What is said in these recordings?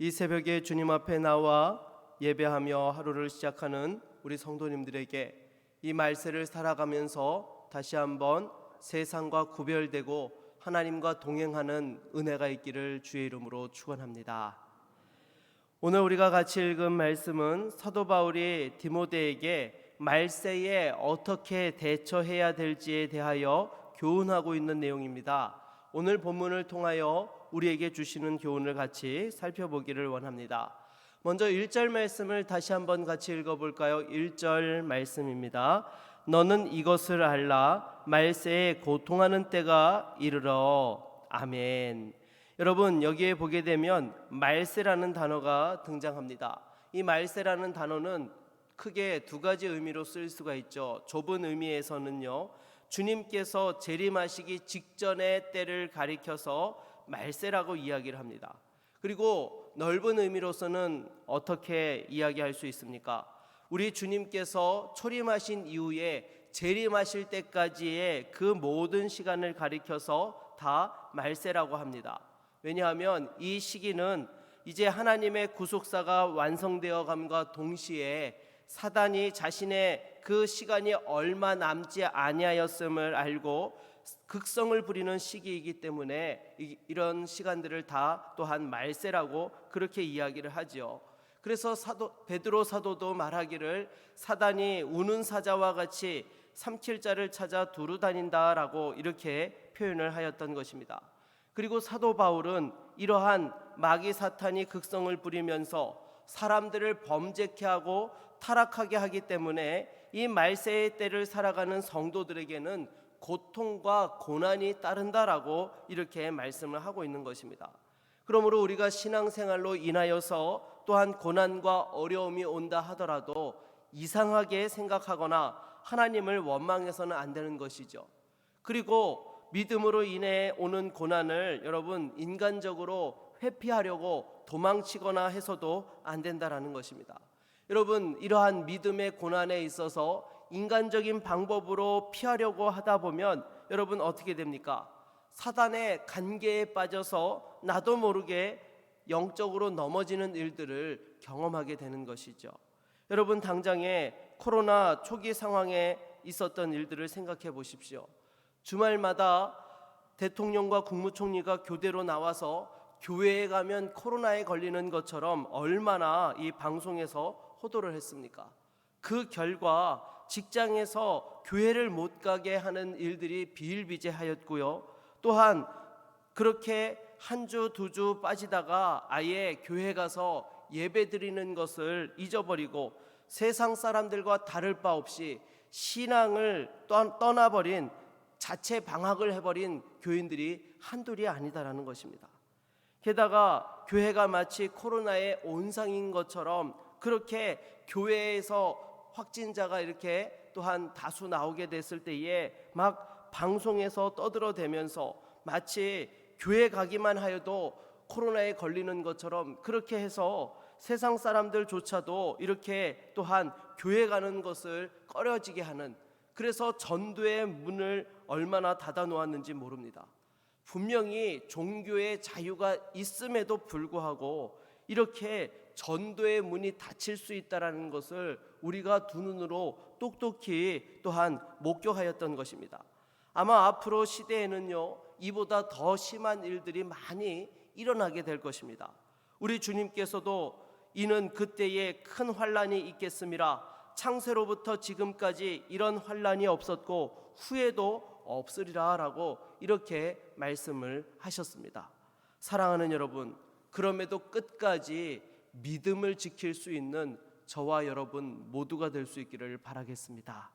이 새벽에 주님 앞에 나와 예배하며 하루를 시작하는 우리 성도님들에게 이 말세를 살아가면서 다시 한번 세상과 구별되고 하나님과 동행하는 은혜가 있기를 주의 이름으로 축원합니다. 오늘 우리가 같이 읽은 말씀은 사도 바울이 디모데에게 말세에 어떻게 대처해야 될지에 대하여 교훈하고 있는 내용입니다. 오늘 본문을 통하여 우리에게 주시는 교훈을 같이 살펴보기를 원합니다. 먼저 1절 말씀을 다시 한번 같이 읽어볼까요? 1절 말씀입니다. 너는 이것을 알라, 말세에 고통하는 때가 이르러. 아멘. 여러분, 여기에 보게 되면 말세라는 단어가 등장합니다. 이 말세라는 단어는 크게 두 가지 의미로 쓸 수가 있죠. 좁은 의미에서는요, 주님께서 재림하시기 직전의 때를 가리켜서 말세라고 이야기를 합니다. 그리고 넓은 의미로서는 어떻게 이야기할 수 있습니까? 우리 주님께서 초림하신 이후에 재림하실 때까지의 그 모든 시간을 가리켜서 다 말세라고 합니다. 왜냐하면 이 시기는 이제 하나님의 구속사가 완성되어 감과 동시에 사단이 자신의 그 시간이 얼마 남지 아니하였음을 알고 극성을 부리는 시기이기 때문에 이런 시간들을 다 또한 말세라고 그렇게 이야기를 하죠. 그래서 베드로 사도도 말하기를 사단이 우는 사자와 같이 삼킬 자를 찾아 두루 다닌다라고 이렇게 표현을 하였던 것입니다. 그리고 사도 바울은 이러한 마귀 사탄이 극성을 부리면서 사람들을 범죄케 하고 타락하게 하기 때문에 이 말세의 때를 살아가는 성도들에게는 고통과 고난이 따른다라고 이렇게 말씀을 하고 있는 것입니다. 그러므로 우리가 신앙생활로 인하여서 또한 고난과 어려움이 온다 하더라도 이상하게 생각하거나 하나님을 원망해서는 안 되는 것이죠. 그리고 믿음으로 인해 오는 고난을 여러분 인간적으로 회피하려고 도망치거나 해서도 안 된다라는 것입니다. 여러분, 이러한 믿음의 고난에 있어서 인간적인 방법으로 피하려고 하다 보면 여러분 어떻게 됩니까? 사단의 간계에 빠져서 나도 모르게 영적으로 넘어지는 일들을 경험하게 되는 것이죠. 여러분, 당장에 코로나 초기 상황에 있었던 일들을 생각해 보십시오. 주말마다 대통령과 국무총리가 교대로 나와서 교회에 가면 코로나에 걸리는 것처럼 얼마나 이 방송에서 호도를 했습니까? 그 결과 직장에서 교회를 못 가게 하는 일들이 비일비재하였고요. 또한 그렇게 한 주, 두 주 빠지다가 아예 교회 가서 예배 드리는 것을 잊어버리고 세상 사람들과 다를 바 없이 신앙을 떠나버린 자체 방학을 해버린 교인들이 한둘이 아니다라는 것입니다. 게다가 교회가 마치 코로나의 온상인 것처럼 그렇게 교회에서 확진자가 이렇게 또한 다수 나오게 됐을 때에 막 방송에서 떠들어대면서 마치 교회 가기만 하여도 코로나에 걸리는 것처럼 그렇게 해서 세상 사람들조차도 이렇게 또한 교회 가는 것을 꺼려지게 하는, 그래서 전도의 문을 얼마나 닫아 놓았는지 모릅니다. 분명히 종교의 자유가 있음에도 불구하고 이렇게 전도의 문이 닫힐 수 있다는 것을 우리가 두 눈으로 똑똑히 또한 목격하였던 것입니다. 아마 앞으로 시대에는요, 이보다 더 심한 일들이 많이 일어나게 될 것입니다. 우리 주님께서도 이는 그때에 큰 환난이 있겠음이라, 창세로부터 지금까지 이런 환난이 없었고 후에도 없으리라 라고 이렇게 말씀을 하셨습니다. 사랑하는 여러분, 그럼에도 끝까지 믿음을 지킬 수 있는 저와 여러분 모두가 될 수 있기를 바라겠습니다.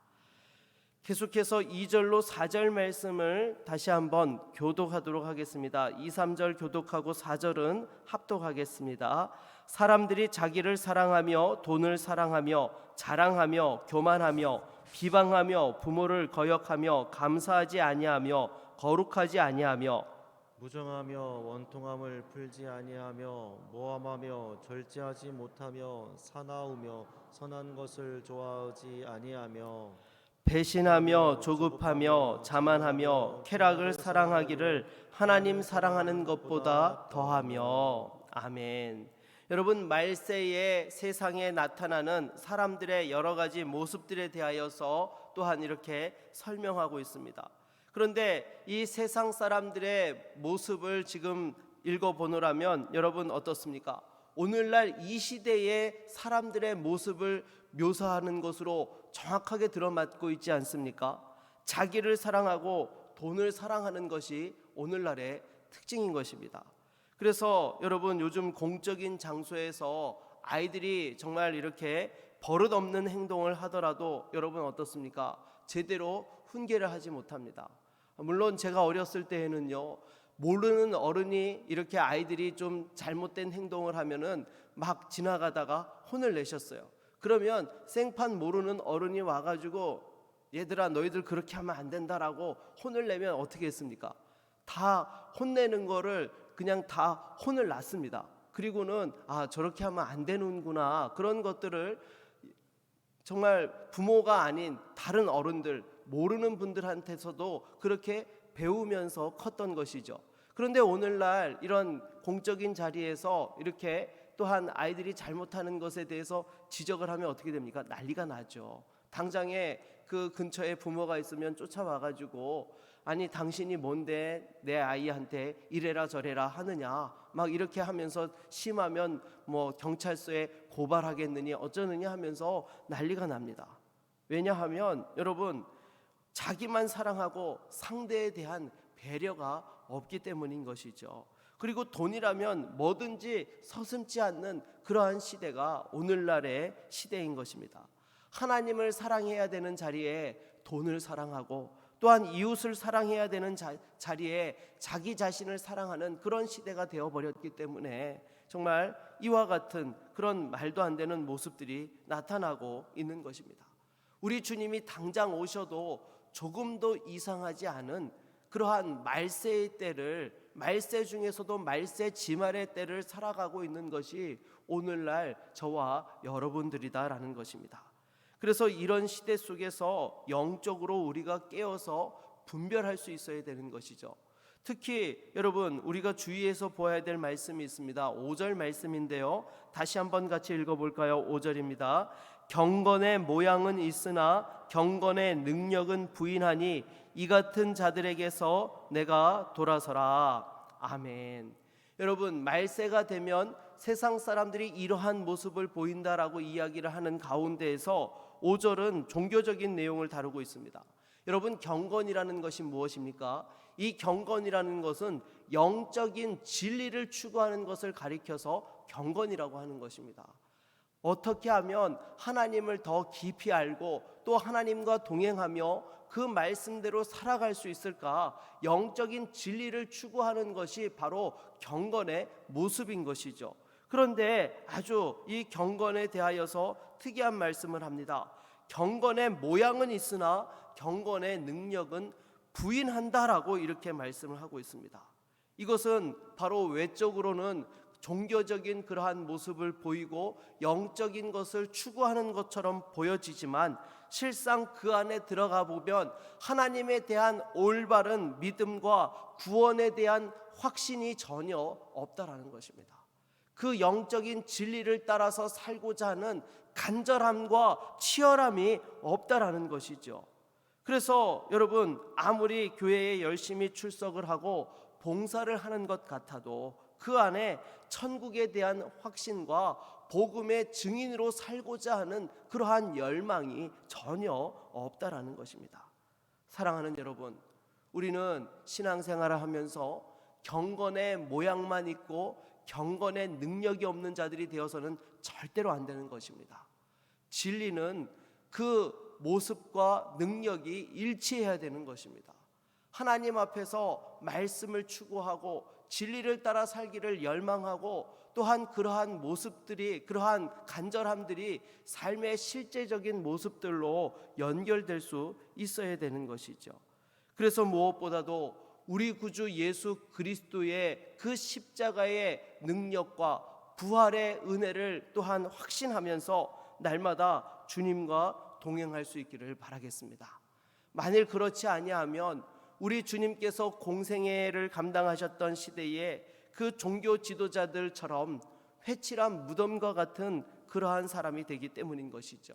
계속해서 2절로 4절 말씀을 다시 한번 교독하도록 하겠습니다. 2, 3절 교독하고 4절은 합독하겠습니다. 사람들이 자기를 사랑하며 돈을 사랑하며 자랑하며 교만하며 비방하며 부모를 거역하며 감사하지 아니하며 거룩하지 아니하며 무정하며 원통함을 풀지 아니하며 모함하며 절제하지 못하며 사나우며 선한 것을 좋아하지 아니하며 배신하며 조급하며 자만하며 쾌락을 사랑하기를 하나님 사랑하는 것보다 더하며. 아멘. 여러분, 말세에 세상에 나타나는 사람들의 여러 가지 모습들에 대하여서 또한 이렇게 설명하고 있습니다. 그런데 이 세상 사람들의 모습을 지금 읽어보노라면 여러분 어떻습니까? 오늘날 이 시대의 사람들의 모습을 묘사하는 것으로 정확하게 들어맞고 있지 않습니까? 자기를 사랑하고 돈을 사랑하는 것이 오늘날의 특징인 것입니다. 그래서 여러분, 요즘 공적인 장소에서 아이들이 정말 이렇게 버릇없는 행동을 하더라도 여러분 어떻습니까? 제대로 훈계를 하지 못합니다. 물론 제가 어렸을 때에는요, 모르는 어른이 이렇게 아이들이 좀 잘못된 행동을 하면은 막 지나가다가 혼을 내셨어요. 그러면 생판 모르는 어른이 와가지고 얘들아 너희들 그렇게 하면 안 된다라고 혼을 내면 어떻게 했습니까? 다 혼내는 거를 그냥 다 혼을 났습니다. 그리고는 저렇게 하면 안 되는구나, 그런 것들을 정말 부모가 아닌 다른 어른들, 모르는 분들한테서도 그렇게 배우면서 컸던 것이죠. 그런데 오늘날 이런 공적인 자리에서 이렇게 또한 아이들이 잘못하는 것에 대해서 지적을 하면 어떻게 됩니까? 난리가 나죠. 당장에 그 근처에 부모가 있으면 쫓아와가지고 아니 당신이 뭔데 내 아이한테 이래라 저래라 하느냐, 막 이렇게 하면서 심하면 뭐 경찰서에 고발하겠느니 어쩌느냐 하면서 난리가 납니다. 왜냐하면 여러분, 자기만 사랑하고 상대에 대한 배려가 없기 때문인 것이죠. 그리고 돈이라면 뭐든지 서슴지 않는 그러한 시대가 오늘날의 시대인 것입니다. 하나님을 사랑해야 되는 자리에 돈을 사랑하고 또한 이웃을 사랑해야 되는 자리에 자기 자신을 사랑하는 그런 시대가 되어버렸기 때문에 정말 이와 같은 그런 말도 안 되는 모습들이 나타나고 있는 것입니다. 우리 주님이 당장 오셔도 조금도 이상하지 않은 그러한 말세의 때를, 말세 중에서도 말세 지말의 때를 살아가고 있는 것이 오늘날 저와 여러분들이다라는 것입니다. 그래서 이런 시대 속에서 영적으로 우리가 깨어서 분별할 수 있어야 되는 것이죠. 특히 여러분, 우리가 주의해서 보아야 될 말씀이 있습니다. 5절 말씀인데요, 다시 한번 같이 읽어볼까요? 5절입니다. 경건의 모양은 있으나 경건의 능력은 부인하니 이 같은 자들에게서 내가 돌아서라. 아멘. 여러분, 말세가 되면 세상 사람들이 이러한 모습을 보인다라고 이야기를 하는 가운데에서 5절은 종교적인 내용을 다루고 있습니다. 여러분, 경건이라는 것이 무엇입니까? 이 경건이라는 것은 영적인 진리를 추구하는 것을 가리켜서 경건이라고 하는 것입니다. 어떻게 하면 하나님을 더 깊이 알고 또 하나님과 동행하며 그 말씀대로 살아갈 수 있을까? 영적인 진리를 추구하는 것이 바로 경건의 모습인 것이죠. 그런데 아주 이 경건에 대하여서 특이한 말씀을 합니다. 경건의 모양은 있으나 경건의 능력은 부인한다라고 이렇게 말씀을 하고 있습니다. 이것은 바로 외적으로는 종교적인 그러한 모습을 보이고 영적인 것을 추구하는 것처럼 보여지지만 실상 그 안에 들어가 보면 하나님에 대한 올바른 믿음과 구원에 대한 확신이 전혀 없다라는 것입니다. 그 영적인 진리를 따라서 살고자 하는 간절함과 치열함이 없다라는 것이죠. 그래서 여러분, 아무리 교회에 열심히 출석을 하고 봉사를 하는 것 같아도 그 안에 천국에 대한 확신과 복음의 증인으로 살고자 하는 그러한 열망이 전혀 없다라는 것입니다. 사랑하는 여러분, 우리는 신앙생활을 하면서 경건의 모양만 있고 경건의 능력이 없는 자들이 되어서는 절대로 안 되는 것입니다. 진리는 그 모습과 능력이 일치해야 되는 것입니다. 하나님 앞에서 말씀을 추구하고 진리를 따라 살기를 열망하고 또한 그러한 모습들이, 그러한 간절함들이 삶의 실제적인 모습들로 연결될 수 있어야 되는 것이죠. 그래서 무엇보다도 우리 구주 예수 그리스도의 그 십자가의 능력과 부활의 은혜를 또한 확신하면서 날마다 주님과 동행할 수 있기를 바라겠습니다. 만일 그렇지 아니하면 우리 주님께서 공생애를 감당하셨던 시대에 그 종교 지도자들처럼 회칠한 무덤과 같은 그러한 사람이 되기 때문인 것이죠.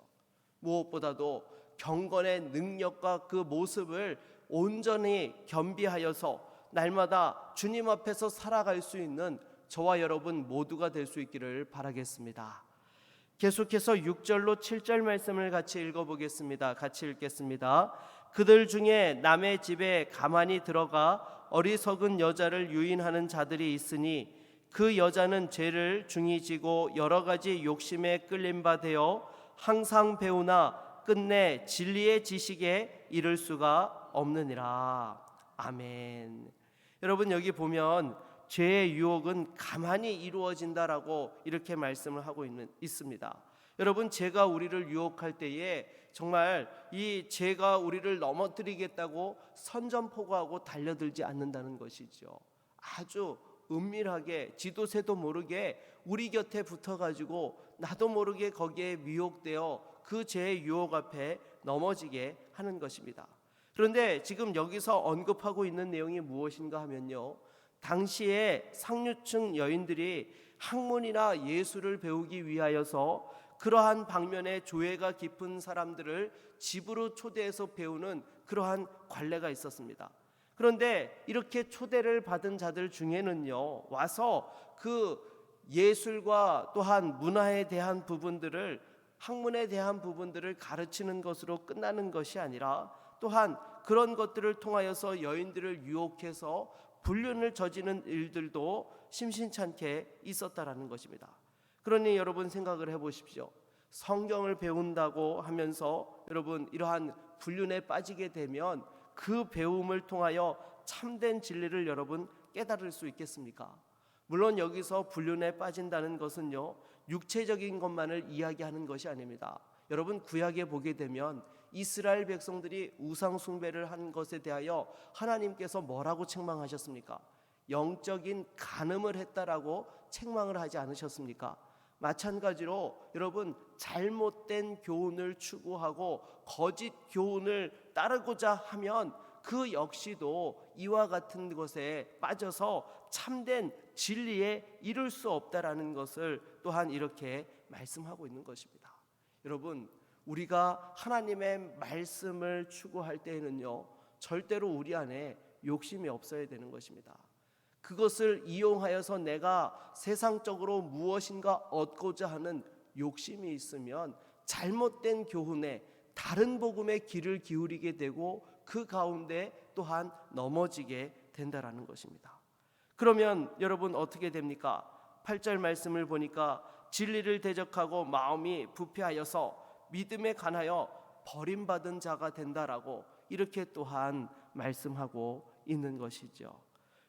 무엇보다도 경건의 능력과 그 모습을 온전히 겸비하여서 날마다 주님 앞에서 살아갈 수 있는 저와 여러분 모두가 될 수 있기를 바라겠습니다. 계속해서 6절로 7절 말씀을 같이 읽어보겠습니다. 같이 읽겠습니다. 그들 중에 남의 집에 가만히 들어가 어리석은 여자를 유인하는 자들이 있으니 그 여자는 죄를 중히 지고 여러 가지 욕심에 끌린 바 되어 항상 배우나 끝내 진리의 지식에 이를 수가 없느니라. 아멘. 여러분, 여기 보면 죄의 유혹은 가만히 이루어진다라고 이렇게 말씀을 하고 있습니다. 여러분, 죄가 우리를 유혹할 때에 정말 이 죄가 우리를 넘어뜨리겠다고 선전포고하고 달려들지 않는다는 것이죠. 아주 은밀하게 지도새도 모르게 우리 곁에 붙어가지고 나도 모르게 거기에 미혹되어 그 죄의 유혹 앞에 넘어지게 하는 것입니다. 그런데 지금 여기서 언급하고 있는 내용이 무엇인가 하면요, 당시에 상류층 여인들이 학문이나 예술을 배우기 위하여서 그러한 방면에 조예가 깊은 사람들을 집으로 초대해서 배우는 그러한 관례가 있었습니다. 그런데 이렇게 초대를 받은 자들 중에는요, 와서 그 예술과 또한 문화에 대한 부분들을, 학문에 대한 부분들을 가르치는 것으로 끝나는 것이 아니라 또한 그런 것들을 통하여서 여인들을 유혹해서 불륜을 저지르는 일들도 심심찮게 있었다라는 것입니다. 그러니 여러분 생각을 해보십시오. 성경을 배운다고 하면서 여러분 이러한 불륜에 빠지게 되면 그 배움을 통하여 참된 진리를 여러분 깨달을 수 있겠습니까? 물론 여기서 불륜에 빠진다는 것은요, 육체적인 것만을 이야기하는 것이 아닙니다. 여러분, 구약에 보게 되면 이스라엘 백성들이 우상 숭배를 한 것에 대하여 하나님께서 뭐라고 책망하셨습니까? 영적인 간음을 했다라고 책망을 하지 않으셨습니까? 마찬가지로 여러분, 잘못된 교훈을 추구하고 거짓 교훈을 따르고자 하면 그 역시도 이와 같은 것에 빠져서 참된 진리에 이룰 수 없다라는 것을 또한 이렇게 말씀하고 있는 것입니다. 여러분, 우리가 하나님의 말씀을 추구할 때에는요, 절대로 우리 안에 욕심이 없어야 되는 것입니다. 그것을 이용하여서 내가 세상적으로 무엇인가 얻고자 하는 욕심이 있으면 잘못된 교훈에 다른 복음의 귀를 기울이게 되고 그 가운데 또한 넘어지게 된다라는 것입니다. 그러면 여러분 어떻게 됩니까? 8절 말씀을 보니까 진리를 대적하고 마음이 부패하여서 믿음에 관하여 버림받은 자가 된다라고 이렇게 또한 말씀하고 있는 것이죠.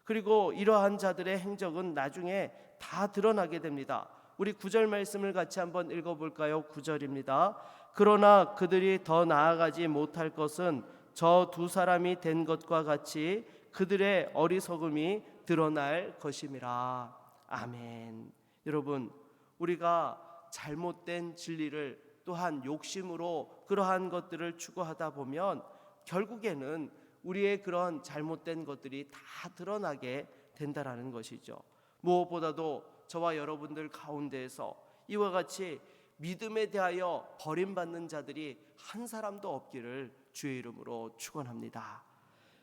그리고 이러한 자들의 행적은 나중에 다 드러나게 됩니다. 우리 9절 말씀을 같이 한번 읽어볼까요? 9절입니다. 그러나 그들이 더 나아가지 못할 것은 저 두 사람이 된 것과 같이 그들의 어리석음이 드러날 것임이라. 아멘. 여러분, 우리가 잘못된 진리를 또한 욕심으로 그러한 것들을 추구하다 보면 결국에는 우리의 그런 잘못된 것들이 다 드러나게 된다라는 것이죠. 무엇보다도 저와 여러분들 가운데에서 이와 같이 믿음에 대하여 버림받는 자들이 한 사람도 없기를 주의 이름으로 축원합니다.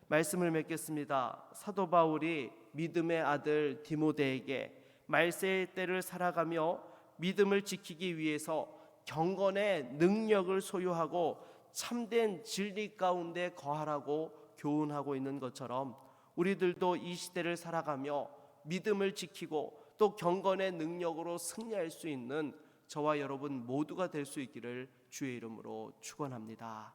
말씀을 맺겠습니다. 사도 바울이 믿음의 아들 디모데에게 말세의 때를 살아가며 믿음을 지키기 위해서 경건의 능력을 소유하고 참된 진리 가운데 거하라고 교훈하고 있는 것처럼 우리들도 이 시대를 살아가며 믿음을 지키고 또 경건의 능력으로 승리할 수 있는 저와 여러분 모두가 될 수 있기를 주의 이름으로 축원합니다.